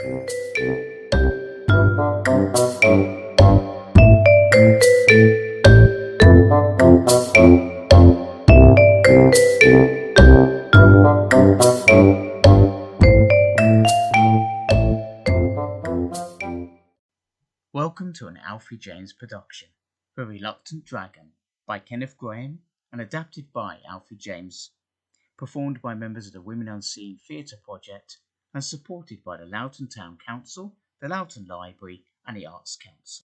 Welcome to an Alfie James production, The Reluctant Dragon, by Kenneth Grahame and adapted by Alfie James, performed by members of the Women Unscene Theatre project and supported by the Loughton Town Council, the Loughton Library and the Arts Council.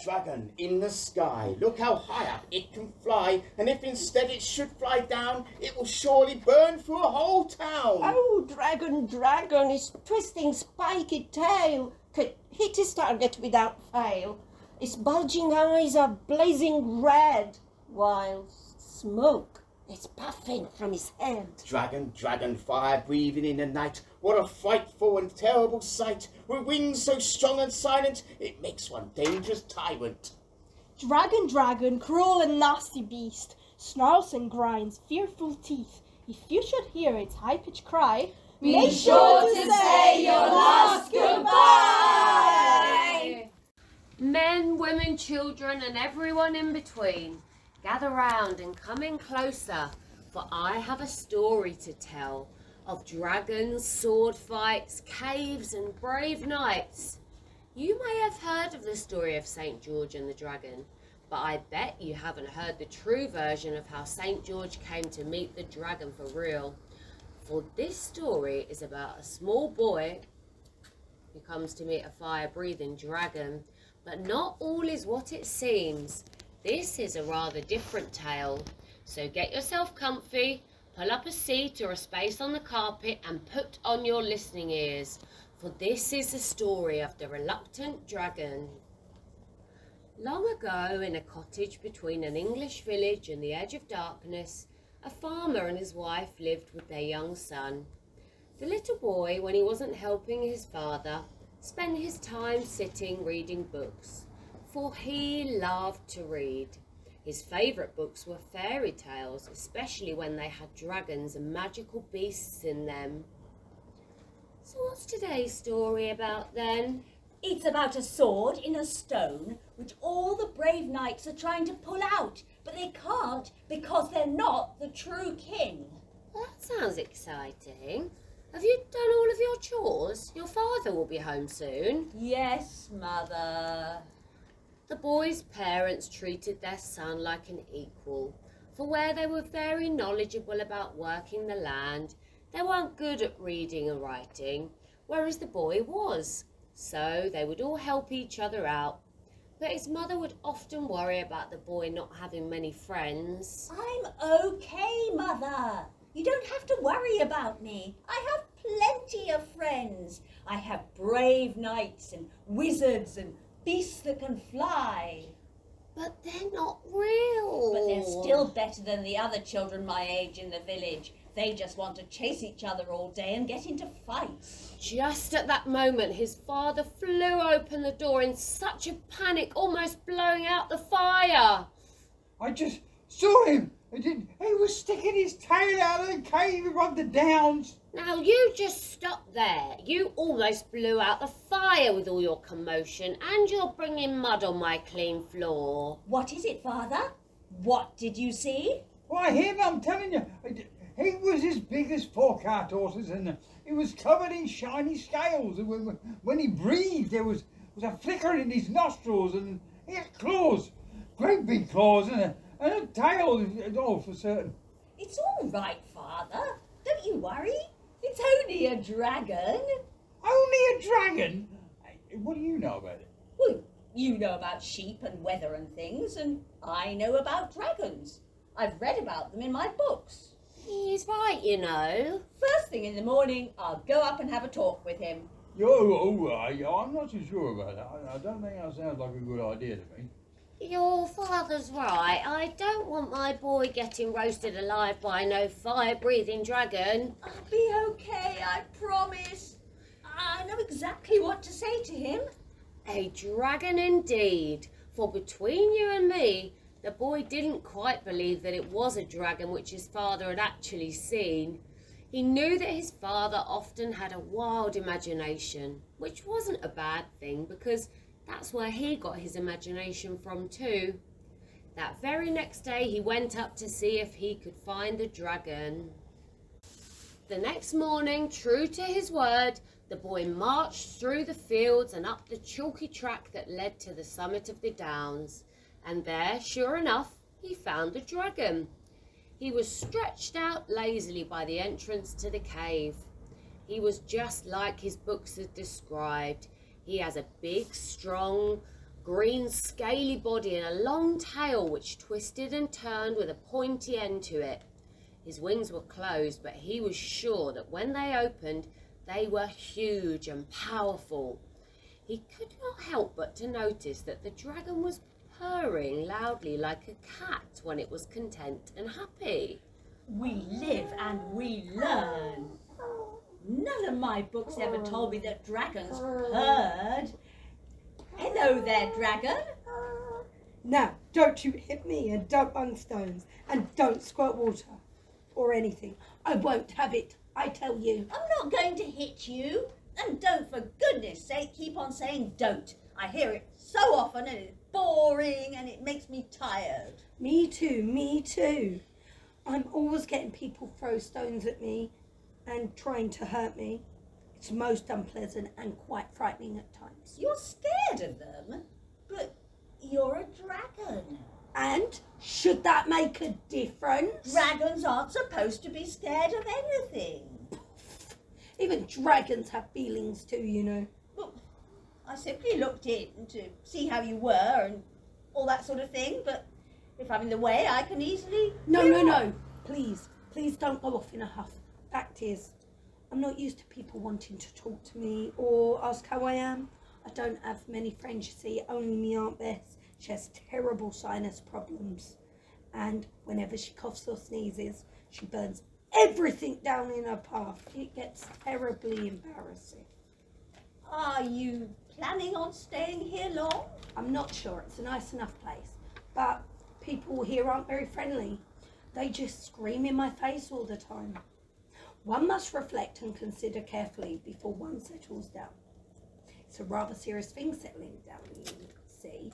Dragon in the sky, look how high up it can fly, and if instead it should fly down, it will surely burn through a whole town. Oh, dragon, his twisting spiky tail could hit his target without fail. His bulging eyes are blazing red, while smoke is puffing from his head. Dragon, fire breathing in the night, what a frightful and terrible sight, with wings so strong and silent, it makes one dangerous tyrant. Dragon, cruel and nasty beast, snarls and grinds fearful teeth. If you should hear its high-pitched cry, be sure to say your last goodbye! Men, women, children, and everyone in between, gather round and come in closer, for I have a story to tell of dragons, sword fights, caves, and brave knights. You may have heard of the story of St. George and the dragon, but I bet you haven't heard the true version of how St. George came to meet the dragon for real. For this story is about a small boy who comes to meet a fire-breathing dragon, but not all is what it seems. This is a rather different tale, so get yourself comfy, pull up a seat or a space on the carpet and put on your listening ears, for this is the story of the reluctant dragon. Long ago, in a cottage between an English village and the edge of darkness, a farmer and his wife lived with their young son. The little boy, when he wasn't helping his father, spent his time sitting reading books, for he loved to read. His favourite books were fairy tales, especially when they had dragons and magical beasts in them. So what's today's story about then? It's about a sword in a stone which all the brave knights are trying to pull out, but they can't because they're not the true king. Well, that sounds exciting. Have you done all of your chores? Your father will be home soon. Yes, Mother. The boy's parents treated their son like an equal, for where they were very knowledgeable about working the land, they weren't good at reading and writing, whereas the boy was. So they would all help each other out. But his mother would often worry about the boy not having many friends. I'm okay, Mother. You don't have to worry about me. I have plenty of friends. I have brave knights and wizards and beasts that can fly. But they're not real. But they're still better than the other children my age in the village. They just want to chase each other all day and get into fights. Just at that moment, his father flew open the door in such a panic, almost blowing out the fire. I just saw him. He was sticking his tail out of the cave above the downs. Now you just stop there. You almost blew out the fire with all your commotion, and you're bringing mud on my clean floor. What is it, Father? What did you see? Why, him, I'm telling you. He was as big as 4 cart horses, and he was covered in shiny scales. And when he breathed, there was a flicker in his nostrils, and he had claws, great big claws, and a tail, all for certain. It's all right, Father. Don't you worry. It's only a dragon. Only a dragon? What do you know about it? Well, you know about sheep and weather and things, and I know about dragons. I've read about them in my books. He's right, you know. First thing in the morning, I'll go up and have a talk with him. I'm not so sure about that. I don't think that sounds like a good idea to me. Your father's right. I don't want my boy getting roasted alive by no fire-breathing dragon. I'll be okay, I promise. I know exactly what to say to him. A dragon indeed, for between you and me, the boy didn't quite believe that it was a dragon which his father had actually seen. He knew that his father often had a wild imagination, which wasn't a bad thing because that's where he got his imagination from too. That very next day he went up to see if he could find the dragon. The next morning, true to his word, the boy marched through the fields and up the chalky track that led to the summit of the downs. And there, sure enough, he found the dragon. He was stretched out lazily by the entrance to the cave. He was just like his books had described. He has a big, strong, green, scaly body and a long tail which twisted and turned with a pointy end to it. His wings were closed, but he was sure that when they opened, they were huge and powerful. He could not help but to notice that the dragon was purring loudly like a cat when it was content and happy. We live and we learn. None of my books ever told me that dragons purred. Hello there, dragon. Now, don't you hit me and don't bung stones and don't squirt water or anything. I won't have it, I tell you. I'm not going to hit you. And don't, for goodness sake, keep on saying don't. I hear it so often and it's boring and it makes me tired. Me too, me too. I'm always getting people throw stones at me and trying to hurt me. It's most unpleasant and quite frightening at times. You're scared of them, but you're a dragon. And should that make a difference? Dragons aren't supposed to be scared of anything. Even dragons have feelings too, you know. Well, I simply looked in to see how you were and all that sort of thing, but if I'm in the way, I can easily... No. Please don't go off in a huff. Fact is, I'm not used to people wanting to talk to me or ask how I am. I don't have many friends, you see, only me Aunt Bess. She has terrible sinus problems. And whenever she coughs or sneezes, she burns everything down in her path. It gets terribly embarrassing. Are you planning on staying here long? I'm not sure. It's a nice enough place. But people here aren't very friendly. They just scream in my face all the time. One must reflect and consider carefully before one settles down. It's a rather serious thing settling down, you see.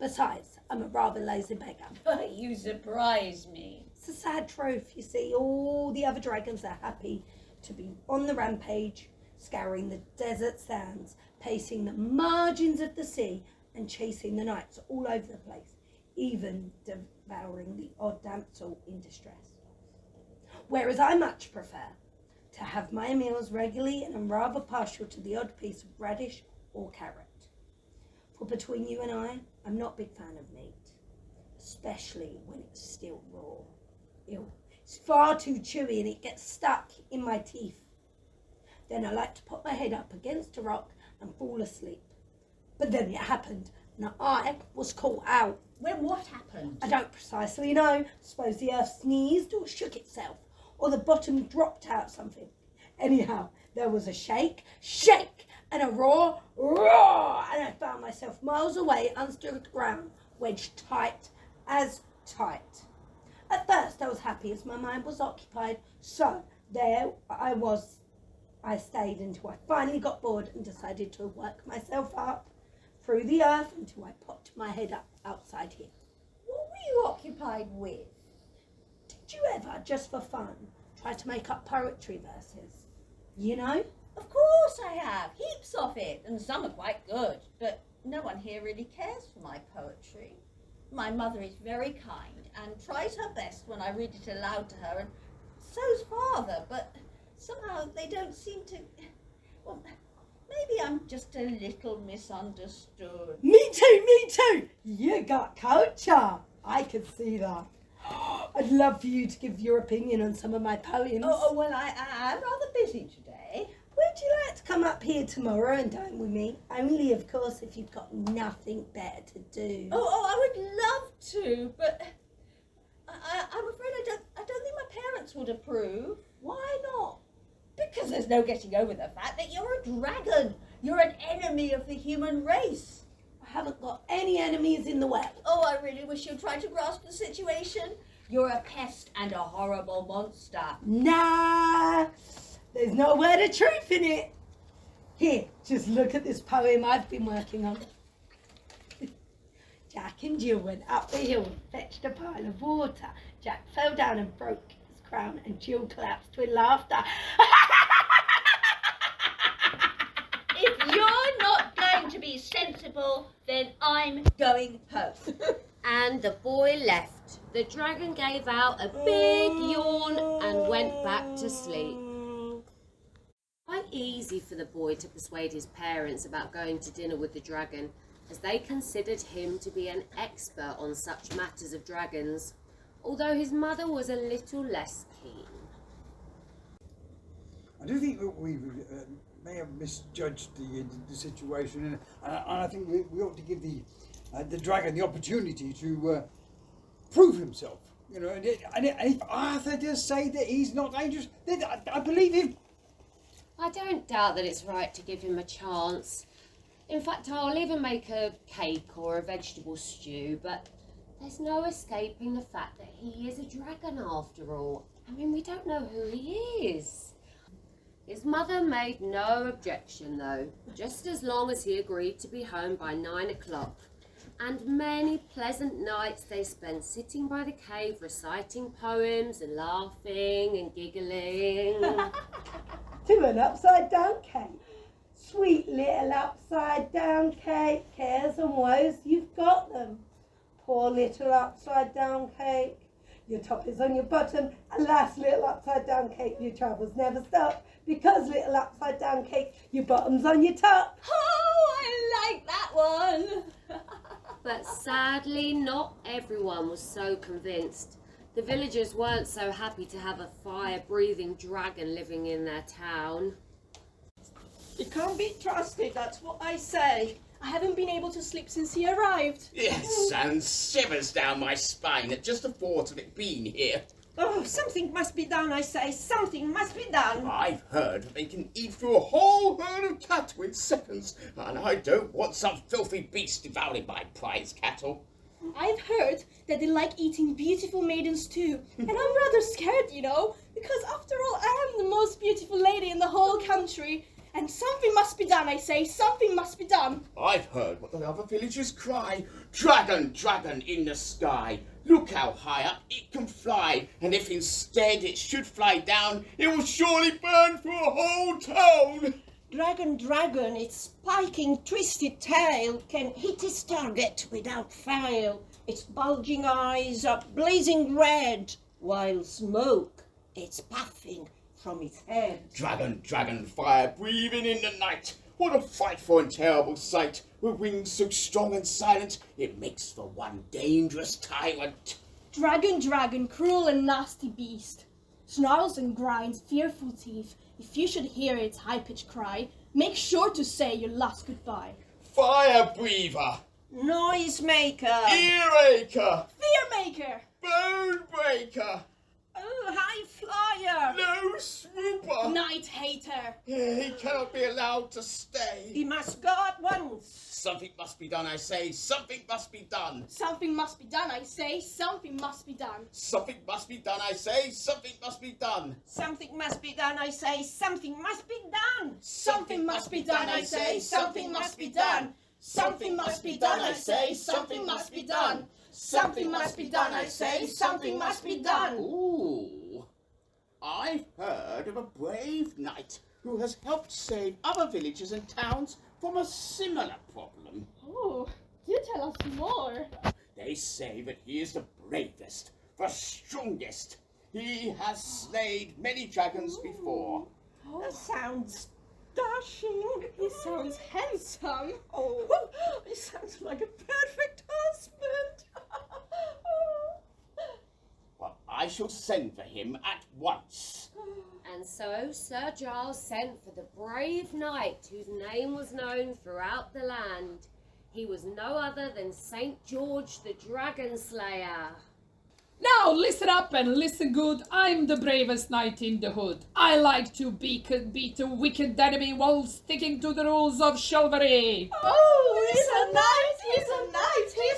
Besides, I'm a rather lazy beggar. But you surprise me. It's a sad truth, you see. All the other dragons are happy to be on the rampage, scouring the desert sands, pacing the margins of the sea, and chasing the knights all over the place, even devouring the odd damsel in distress. Whereas I much prefer to have my meals regularly and am rather partial to the odd piece of radish or carrot. For between you and I'm not a big fan of meat, especially when it's still raw. Ew. It's far too chewy and it gets stuck in my teeth. Then I like to put my head up against a rock and fall asleep. But then it happened and I was caught out. When what happened? I don't precisely know. Suppose the earth sneezed or shook itself, or the bottom dropped out something. Anyhow, there was a shake, and a roar, and I found myself miles away under the ground, wedged tight as tight. At first I was happy as my mind was occupied, so there I was. I stayed until I finally got bored and decided to work myself up through the earth until I popped my head up outside here. What were you occupied with? Did you ever, just for fun, try to make up poetry verses? You know? Of course I have. Heaps of it. And some are quite good. But no one here really cares for my poetry. My mother is very kind and tries her best when I read it aloud to her. And so's father. But somehow they don't seem to... Well, maybe I'm just a little misunderstood. Me too. You got culture. I can see that. I'd love for you to give your opinion on some of my poems. Oh, well, I am rather busy today. Where Would you like to come up here tomorrow and dine with me? Only, of course, if you've got nothing better to do. Oh, I would love to, but I'm afraid I don't think my parents would approve. Why not? Because there's no getting over the fact that you're a dragon. You're an enemy of the human race. I haven't got any enemies in the world. Oh, I really wish you'd try to grasp the situation. You're a pest and a horrible monster. Nah, there's not a word of truth in it. Here, just look at this poem I've been working on. Jack and Jill went up the hill and fetched a pile of water. Jack fell down and broke his crown, and Jill collapsed with laughter. If you're not going to be sensible, then I'm going home. And the boy left. The dragon gave out a big yawn and went back to sleep. Quite easy for the boy to persuade his parents about going to dinner with the dragon, as they considered him to be an expert on such matters of dragons, although his mother was a little less keen. I do think that we may have misjudged the situation, and I think we ought to give the dragon the opportunity to prove himself. You know, and if Arthur does say that he's not dangerous, then I believe him. I don't doubt that it's right to give him a chance. In fact, I'll even make a cake or a vegetable stew, but there's no escaping the fact that he is a dragon after all. I mean, we don't know who he is. His mother made no objection though, just as long as he agreed to be home by 9 o'clock. And many pleasant nights they spent sitting by the cave reciting poems and laughing and giggling. To an upside down cake. Sweet little upside down cake, cares and woes, you've got them. Poor little upside down cake. Your top is on your bottom, alas little upside down cake, your troubles never stop. Because little upside down cake, your bottom's on your top. Oh, I like that one. But sadly, not everyone was so convinced. The villagers weren't so happy to have a fire-breathing dragon living in their town. He can't be trusted, that's what I say. I haven't been able to sleep since he arrived. Yes, and shivers down my spine at just the thought of it being here. Oh, something must be done, I say. Something must be done. I've heard they can eat through a whole herd of cattle in seconds, and I don't want some filthy beast devouring my prize cattle. I've heard that they like eating beautiful maidens too, and I'm rather scared, you know, because after all, I am the most beautiful lady in the whole country, and something must be done, I say, something must be done. I've heard what the other villagers cry. Dragon, dragon in the sky, look how high up it can fly, and if instead it should fly down, it will surely burn through a whole town. Dragon, dragon, its spiking, twisted tail can hit its target without fail. Its bulging eyes are blazing red, while smoke it's puffing from its head. Dragon, dragon, fire breathing in the night. What a frightful and terrible sight. With wings so strong and silent, it makes for one dangerous tyrant. Dragon, dragon, cruel and nasty beast, snarls and grinds fearful teeth. If you should hear its high-pitched cry, make sure to say your last goodbye. Fire breather, Noise maker. earacher, Fear maker! bone breaker, Oh, high flyer. no swooper. Night hater! He cannot be allowed to stay. He must go at once. Something must be done, I say. Something must be done. Something must be done, I say, something must be done. Something must be done, I say. Something must be done. Something must be done, I say. Something must be done. Something must be done, I say, something must be done. Something must be done, I say, something must be done. Something must be done, I say, something must be done. Ooh, I've heard of a brave knight who has helped save other villages and towns from a similar problem. Oh, do tell us more. They say that he is the bravest, the strongest. He has slayed many dragons before. That sounds dashing. He sounds handsome. Oh, he sounds like a perfect husband. Well, I shall send for him at once. And And so Sir Giles sent for the brave knight whose name was known throughout the land. He was no other than St. George the Dragon Slayer. Now listen up and listen good. I'm the bravest knight in the hood. I like to beat a wicked enemy while sticking to the rules of chivalry. Oh, he's a knight, his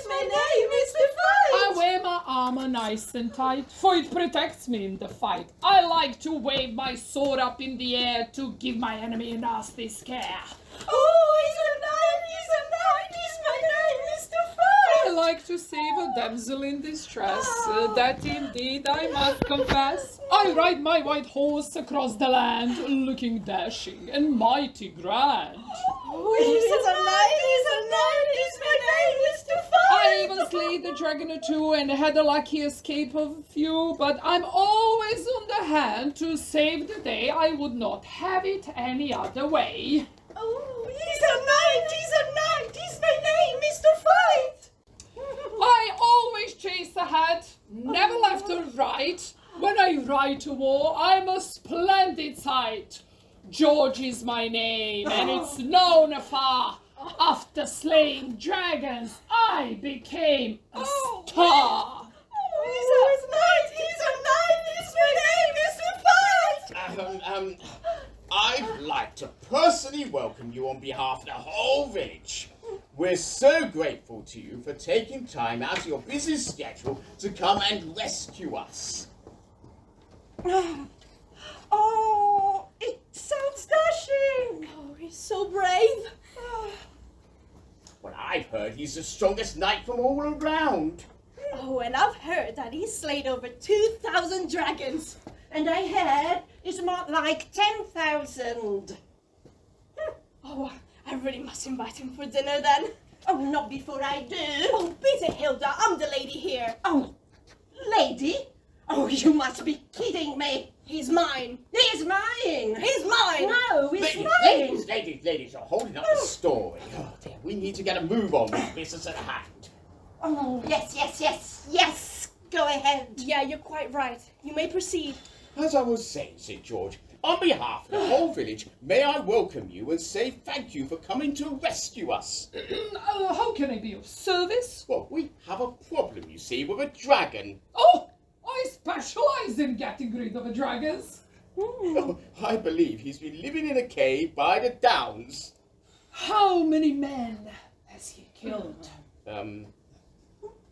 my name is the I fight. wear my armor nice and tight, for it protects me in the fight. I like to wave my sword up in the air to give my enemy a nasty scare. Oh, he's a knight, his my name is the I fight. like to save a damsel in distress, that indeed I must confess. I ride my white horse across the land, looking dashing and mighty grand. Oh, he's a knight, his my name is the fight. I even slayed the dragon or two and had a lucky escape of a few, but I'm always on the hand to save the day. I would not have it any other way. Oh, he's a knight, his my name is the fight. I always chase ahead, never left or right. When I ride to war, I'm a splendid sight. George is my name, and it's known afar. After slaying dragons, I became a star. He's a knight, his my name is the fight. I'd like to personally welcome you on behalf of the whole village. We're so grateful to you for taking time out of your busy schedule to come and rescue us. Oh, it sounds dashing. Oh, he's so brave. Well, I've heard he's the strongest knight from all around. Oh, and I've heard that he's slayed over 2,000 dragons. And I heard it's more like 10,000. Oh, I really must invite him for dinner then. Oh, not before I do. Oh, beat it, Hilda. I'm the lady here. Oh, lady? Oh, you must be kidding me. He's mine. He's mine. He's mine. No, it's mine. Ladies, you're holding up the story. Oh, dear, we need to get a move on with business at hand. Oh, yes. Go ahead. Yeah, you're quite right. You may proceed. As I was saying, St. George, on behalf of the whole village, may I welcome you and say thank you for coming to rescue us. How can I be of service? Well, we have a problem, you see, with a dragon. Oh, I specialize in getting rid of the dragons. Oh, I believe he's been living in a cave by the downs. How many men has he killed?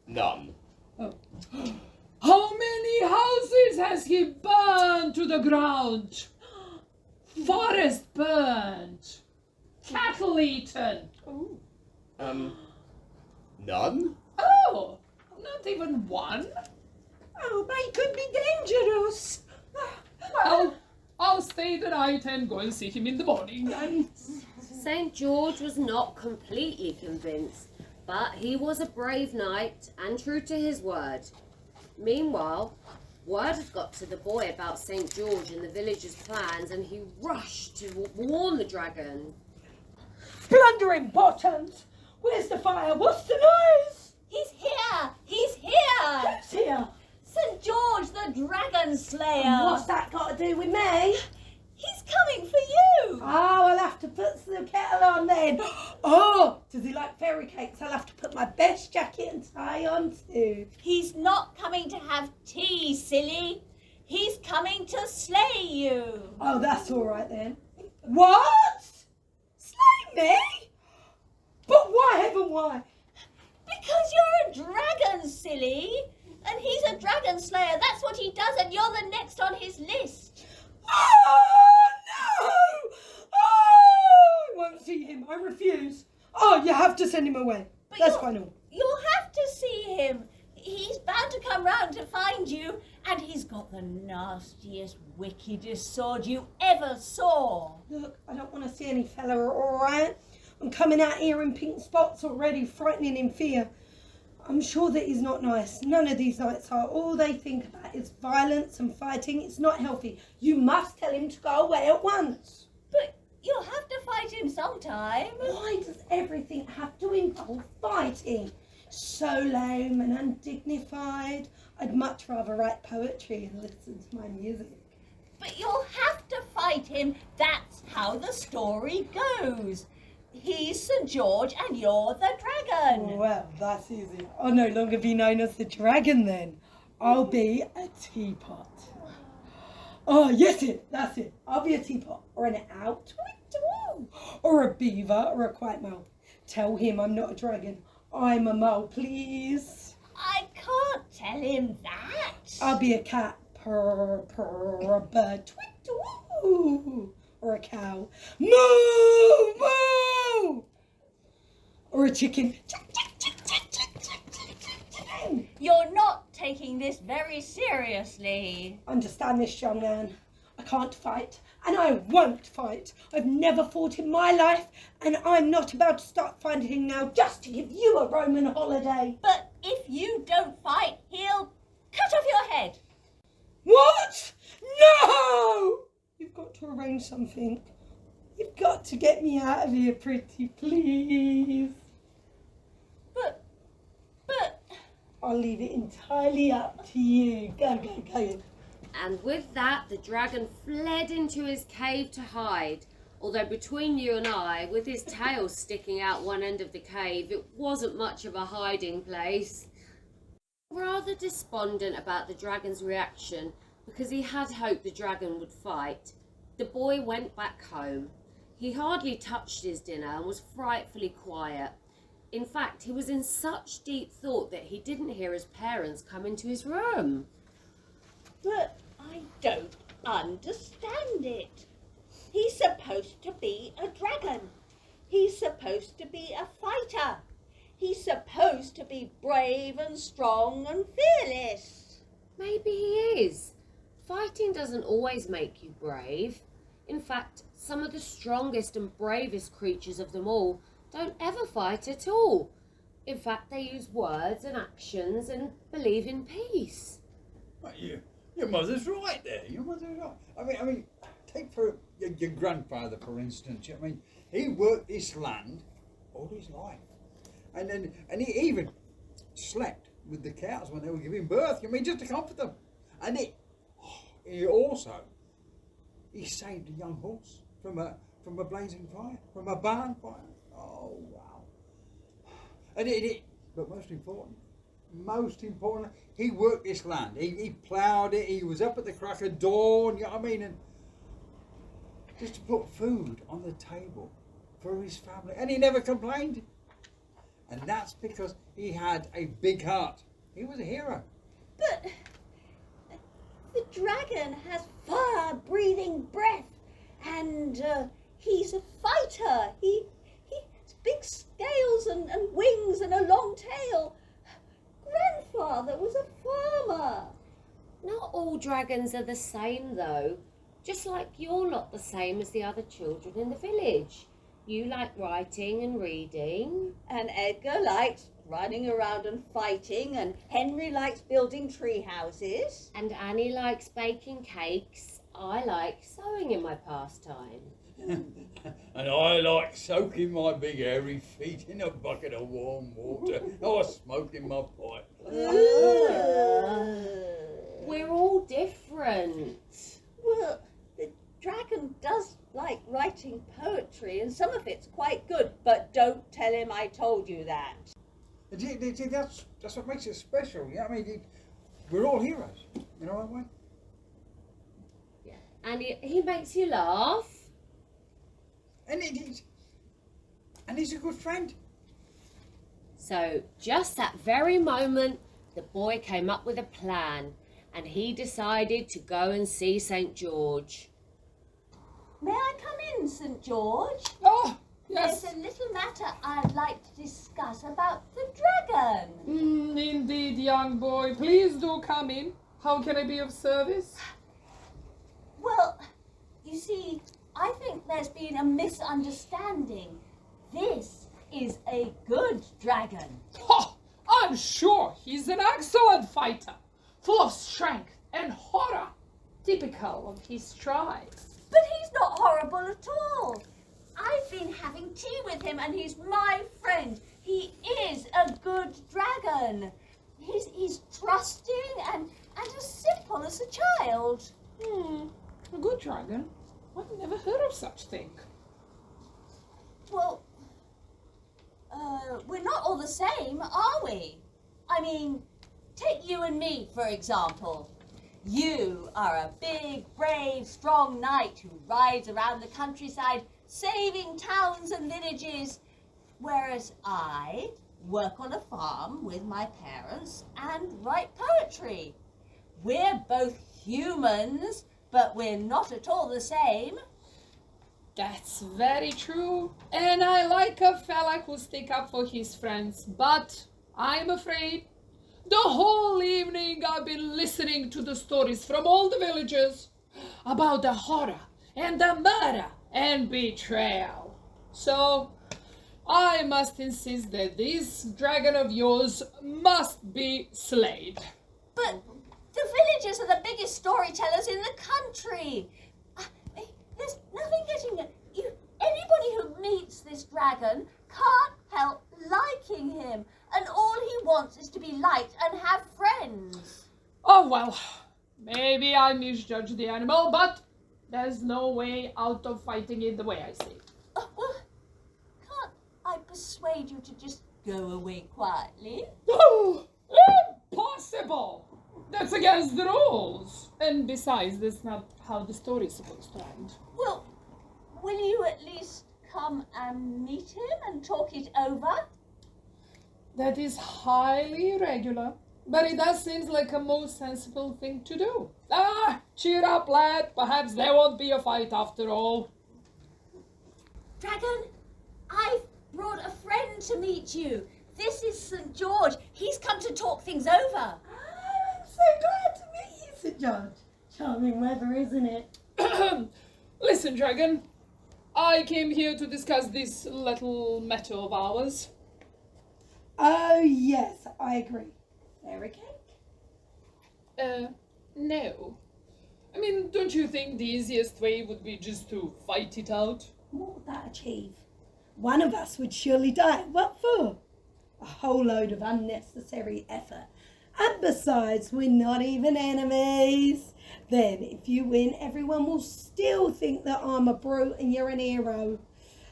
None. How many houses has he burned to the ground? Forest burned. Cattle eaten. None? Oh, not even one? Oh, they could be dangerous. Well, I'll stay the night and go and see him in the morning then. St. George was not completely convinced, but he was a brave knight and true to his word. Meanwhile, word had got to the boy about St. George and the villagers' plans, and he rushed to warn the dragon. Blundering bottoms! Where's the fire? What's the noise? He's here! He's here! Who's here? St. George the Dragon Slayer! And what's that got to do with me? He's coming for you! Oh, I'll have to put the kettle on then. Oh, does he like fairy cakes? I'll have to put my best jacket and tie on too. He's not coming to have tea, silly. He's coming to slay you. Oh, that's all right then. What? Slay me? But why, heaven, why? Because you're a dragon, silly. And he's a dragon slayer. That's what he does, and you're the next on his list. Oh, no! Oh, I won't see him. I refuse. Oh, you have to send him away. But That's final. You'll have to see him. He's bound to come round to find you, and he's got the nastiest, wickedest sword you ever saw. Look, I don't want to see any fella, all right? I'm coming out here in pink spots already, frightening in fear. I'm sure that he's not nice. None of these knights are. All they think about is violence and fighting. It's not healthy. You must tell him to go away at once. But you'll have to fight him sometime. Why does everything have to involve fighting? So lame and undignified. I'd much rather write poetry and listen to my music. But you'll have to him, that's how the story goes. He's St. George and you're the dragon. Well, that's easy. I'll no longer be known as the dragon then. I'll be a teapot. Oh, yes, that's it. I'll be a teapot or an owl, or a beaver or a quiet mole. Tell him I'm not a dragon. I'm a mole, please. I can't tell him that. I'll be a cat, purr, purr, a bird, tweet, woo, or a cow, moo, moo, or a chicken. You're not taking this very seriously. Understand this, young man. I can't fight, and I won't fight. I've never fought in my life, and I'm not about to start fighting now just to give you a Roman holiday. But if you don't fight, he'll cut off your head. What? No! You've got to arrange something. You've got to get me out of here, pretty please. But... I'll leave it entirely up to you. Go. And with that, the dragon fled into his cave to hide. Although between you and I, with his tail sticking out one end of the cave, it wasn't much of a hiding place. Rather despondent about the dragon's reaction, because he had hoped the dragon would fight, the boy went back home. He hardly touched his dinner and was frightfully quiet. In fact, he was in such deep thought that he didn't hear his parents come into his room. But I don't understand it. He's supposed to be a dragon. He's supposed to be a fighter. He's supposed to be brave and strong and fearless. Maybe he is. Fighting doesn't always make you brave. In fact, some of the strongest and bravest creatures of them all don't ever fight at all. In fact, they use words and actions and believe in peace. Well, your mother's right there. Your mother's right. I mean, take for your grandfather, for instance. I mean, he worked this land all his life. And he even slept with the cows when they were giving birth. I mean, just to comfort them. And he saved a young horse from a blazing fire, from a barn fire. Oh, wow. But most important, he worked this land. He ploughed it. He was up at the crack of dawn, you know what I mean? And just to put food on the table for his family. And he never complained. And that's because he had a big heart. He was a hero. But the dragon has fire-breathing breath, and he's a fighter. He has big scales and wings and a long tail. Grandfather was a farmer. Not all dragons are the same, though. Just like you're not the same as the other children in the village. You like writing and reading. And Edgar likes running around and fighting, and Henry likes building tree houses. And Annie likes baking cakes. I like sewing in my pastime. And I like soaking my big hairy feet in a bucket of warm water or smoking my pipe. We're all different. Well, the dragon does like writing poetry, and some of it's quite good, but don't tell him I told you that. That's what makes it special. Yeah, I mean, we're all heroes. You know what I mean? Yeah. And he makes you laugh. And he's a good friend. So just that very moment, the boy came up with a plan, and he decided to go and see St. George. May I come in, St. George? Oh, yes. There's a little matter I'd like to discuss about the dragon. Indeed, young boy. Please do come in. How can I be of service? Well, you see, I think there's been a misunderstanding. This is a good dragon. Oh, I'm sure he's an excellent fighter, full of strength and horror, typical of his tribe. But he's not horrible at all. I've been having tea with him, and he's my friend. He is a good dragon. He's trusting and as simple as a child. A good dragon? I've never heard of such thing. Well, we're not all the same, are we? I mean, take you and me, for example. You are a big, brave, strong knight who rides around the countryside saving towns and villages, whereas I work on a farm with my parents and write poetry. We're both humans, but we're not at all the same. That's very true, and I like a fella who stick up for his friends, but I'm afraid the whole evening I've been listening to the stories from all the villagers about the horror and the murder and betrayal. So I must insist that this dragon of yours must be slayed. But the villagers are the biggest storytellers in the country. There's nothing getting you. Anybody who meets this dragon can't help liking him, and all he wants is to be liked and have friends. Oh well, maybe I misjudged the animal, but there's no way out of fighting it the way I see it. Well, can't I persuade you to just go away quietly? Oh, impossible! That's against the rules. And besides, that's not how the story's supposed to end. Well, will you at least come and meet him and talk it over? That is highly irregular, but it does seem like a most sensible thing to do. Cheer up, lad. Perhaps there won't be a fight after all. Dragon, I've brought a friend to meet you. This is St. George. He's come to talk things over. I'm so glad to meet you, St. George. Charming weather, isn't it? Listen, Dragon. I came here to discuss this little matter of ours. Oh, yes, I agree. Fairy cake? No. I mean, don't you think the easiest way would be just to fight it out? What would that achieve? One of us would surely die. What for? A whole load of unnecessary effort. And besides, we're not even enemies. Then, if you win, everyone will still think that I'm a brute and you're an hero.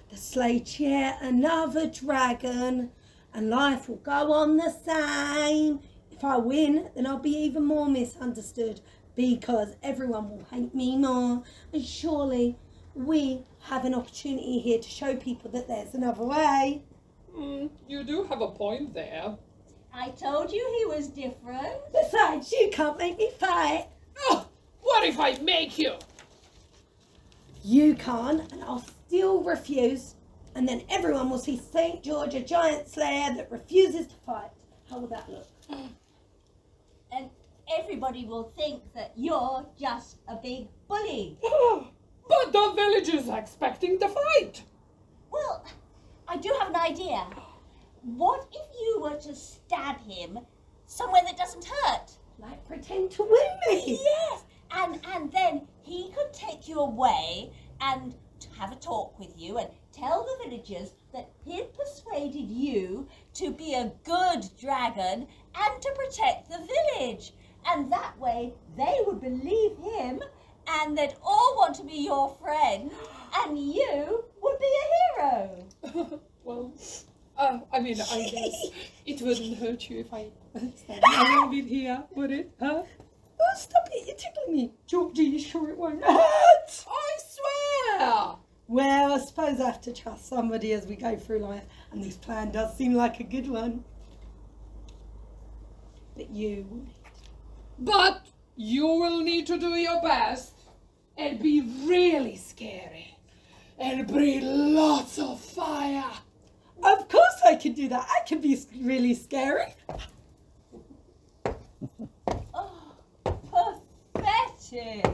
The slate's yet another dragon, and life will go on the same. If I win, then I'll be even more misunderstood, because everyone will hate me more. And surely we have an opportunity here to show people that there's another way. You do have a point there. I told you he was different. Besides, you can't make me fight. Oh, what if I make you? You can't, and I'll still refuse. And then everyone will see St. George, a giant slayer that refuses to fight. How will that look? And everybody will think that you're just a big bully. But the villagers are expecting to fight. Well, I do have an idea. What if you were to stab him somewhere that doesn't hurt? Like pretend to win me? Yes, and then he could take you away and have a talk with you and tell the villagers that he'd persuaded you to be a good dragon and to protect the village. And that way they would believe him and they'd all want to be your friend and you would be a hero. Well, I mean, I guess it wouldn't hurt you if I stand a little bit here, would it? Huh? Oh, stop it, you're tickling me. Georgie, you sure it won't hurt? I swear! Well, I suppose I have to trust somebody as we go through life, and this plan does seem like a good one. But you... But you will need to do your best and be really scary and breathe lots of fire. Of course I can do that. I can be really scary. Oh, pathetic.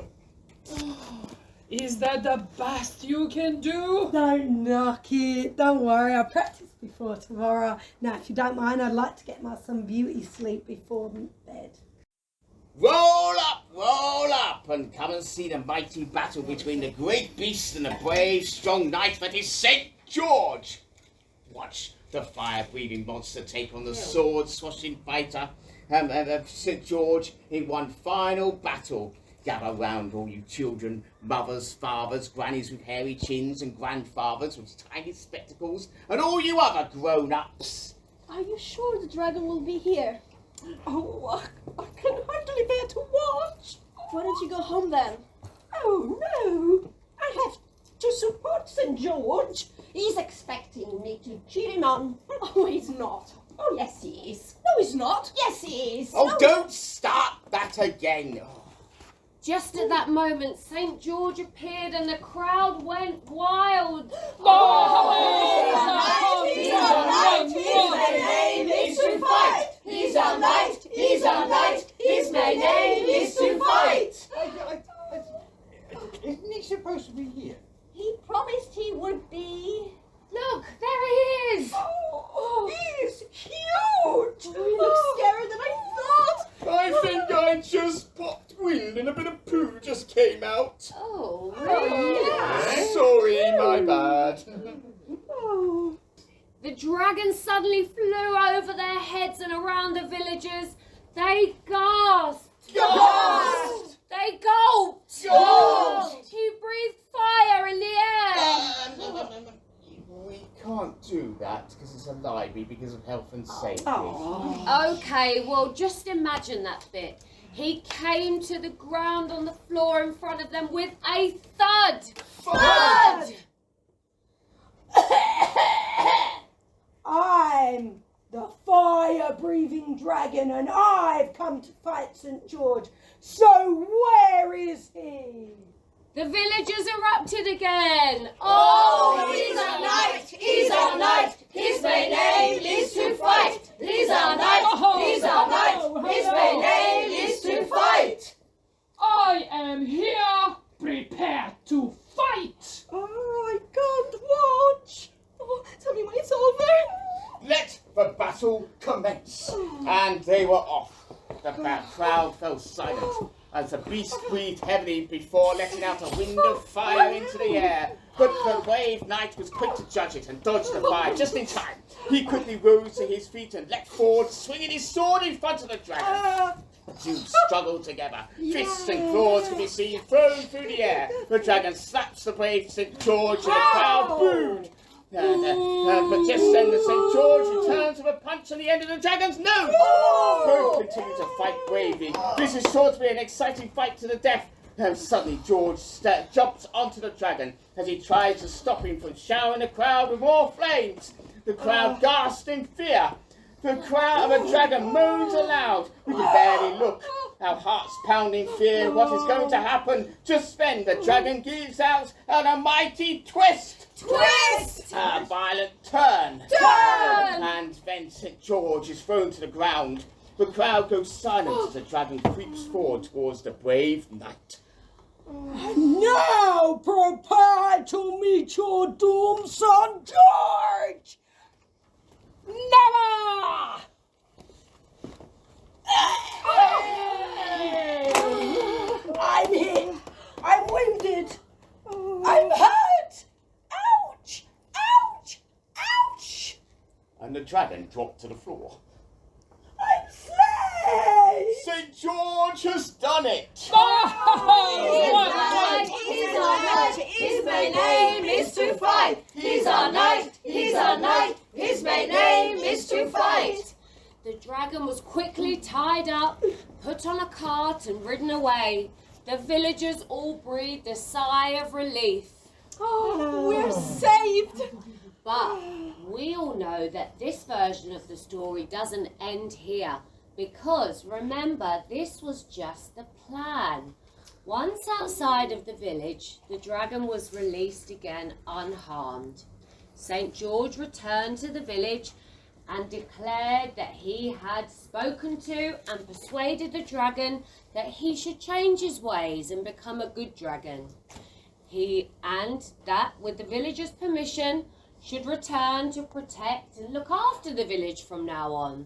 Is that the best you can do? Don't knock it. Don't worry, I'll practice before tomorrow. Now, if you don't mind, I'd like to get some beauty sleep before bed. Roll up, and come and see the mighty battle between the great beast and the brave, strong knight that is St. George. Watch the fire-breathing monster take on the sword-swashing fighter St. George in one final battle. Gather round, all you children, mothers, fathers, grannies with hairy chins, and grandfathers with tiny spectacles, and all you other grown-ups. Are you sure the dragon will be here? Oh, I can hardly bear to watch. Why don't you go home then? Oh, no. I have to support St. George. He's expecting me to cheer him on. Oh, he's not. Oh, yes, he is. No, he's not. Yes, he is. Oh, don't start that again. Oh. Just at that moment, St. George appeared and the crowd went wild. He's our knight, his name is to fight. He's our knight, he's our knight, his main name is to fight. Isn't he supposed to be here? He promised he would be. Look, there he is. Oh, he's huge. He looks scarier than I thought. I think I just popped wind and a bit of poo just came out. Oh, yes. Sorry, my bad. Oh. The dragon suddenly flew over their heads and around the villagers. They gasped. Gasped! They gulped. Gulped! He breathed fire in the air. We can't do that because it's a library because of health and safety. Okay, well, just imagine that bit. He came to the ground on the floor in front of them with a thud. Thud! I'm the fire-breathing dragon and I've come to fight St. George. So where is he? The villagers erupted again. Oh, he's our knight, he's our knight, his main name is to fight. He's our knight, he's our knight, his main name is to fight. I am here, prepared to fight. Oh, I can't watch. Oh, tell me when it's over. Let the battle commence. And they were off. The crowd fell silent as the beast breathed heavily before letting out a wind of fire into the air. But the brave knight was quick to judge it and dodged the fire just in time. He quickly rose to his feet and leapt forward, swinging his sword in front of the dragon. The two struggled together. Fists and claws could be seen thrown through the air. The dragon slaps the brave St. George and the crowd booed. But just then the St. George returns with a punch on the end of the dragon's nose. Both continue to fight bravely. This is sure to be an exciting fight to the death. And suddenly George jumps onto the dragon as he tries to stop him from showering the crowd with more flames. The crowd gasps in fear. The cry of a dragon moans aloud. We can barely look. Our hearts pound in fear. What is going to happen? Just then the dragon gives out a mighty twist. Twist! A violent turn. Turn! And then St. George is thrown to the ground. The crowd goes silent as the dragon creeps forward towards the brave knight. Now prepare to meet your doom, St. George! Never! I'm hit. I'm wounded. I'm hurt. Ouch! Ouch! Ouch! And the dragon dropped to the floor. I'm slain! St. George has done it! He's our knight, his main name is to fight. He's our knight, his main name is to fight. The dragon was quickly tied up, put on a cart and ridden away. The villagers all breathed a sigh of relief. Oh, we're saved. But we all know that this version of the story doesn't end here, because remember, this was just the plan. Once outside of the village, the dragon was released again unharmed. St. George returned to the village and declared that he had spoken to and persuaded the dragon that he should change his ways and become a good dragon. And that, with the villagers' permission, should return to protect and look after the village from now on.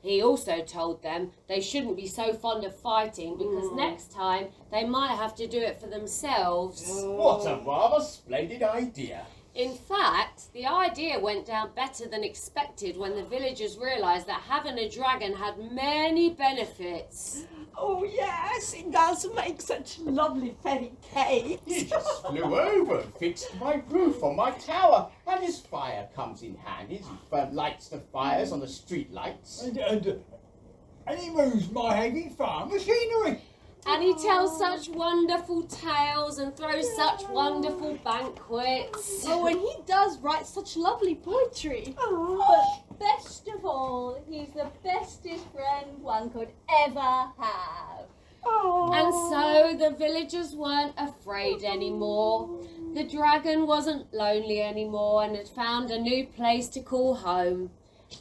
He also told them they shouldn't be so fond of fighting because next time they might have to do it for themselves. What a rather splendid idea. In fact, the idea went down better than expected when the villagers realised that having a dragon had many benefits. Oh yes, it does make such lovely fairy cakes. He just flew over and fixed my roof on my tower, and his fire comes in handy as he lights the fires on the street lights. And he moves my heavy farm machinery. And he tells such wonderful tales and throws such wonderful banquets. Oh, and he does write such lovely poetry. But best of all, he's the bestest friend one could ever have. And so the villagers weren't afraid anymore. The dragon wasn't lonely anymore and had found a new place to call home.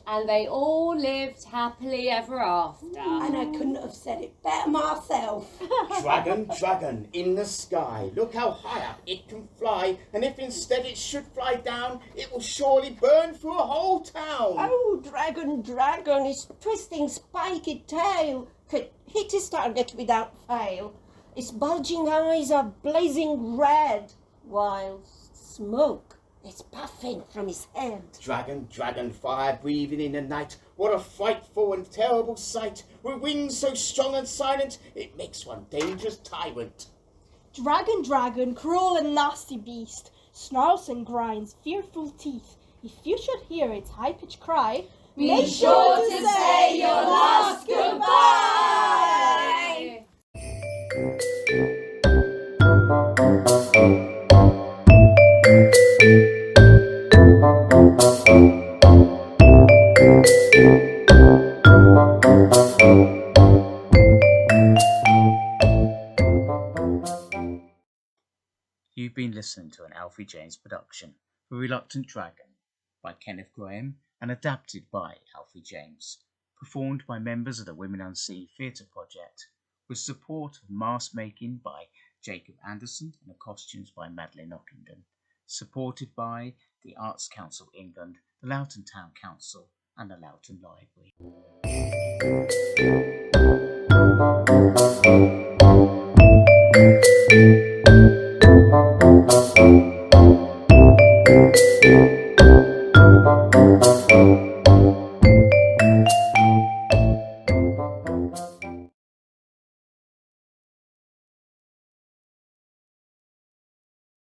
And they all lived happily ever after. And I couldn't have said it better myself. Dragon, dragon in the sky, look how high up it can fly, and if instead it should fly down, it will surely burn through a whole town. Oh, dragon, dragon, his twisting spiky tail could hit his target without fail. His bulging eyes are blazing red, while smoke is puffing from his head. Dragon, dragon, fire breathing in the night, what a frightful and terrible sight, with wings so strong and silent, it makes one dangerous tyrant. Dragon, dragon, cruel and nasty beast, snarls and grinds fearful teeth. If you should hear its high-pitched cry, Be sure to say your last goodbye. You've been listening to an Alfie James production, The Reluctant Dragon, by Kenneth Grahame and adapted by Alfie James, performed by members of the Women Unscene Theatre project, with support of mask making by Jacob Anderson and the costumes by Madeline Ockenden, supported by the Arts Council England, the Loughton Town Council and the Loughton Library.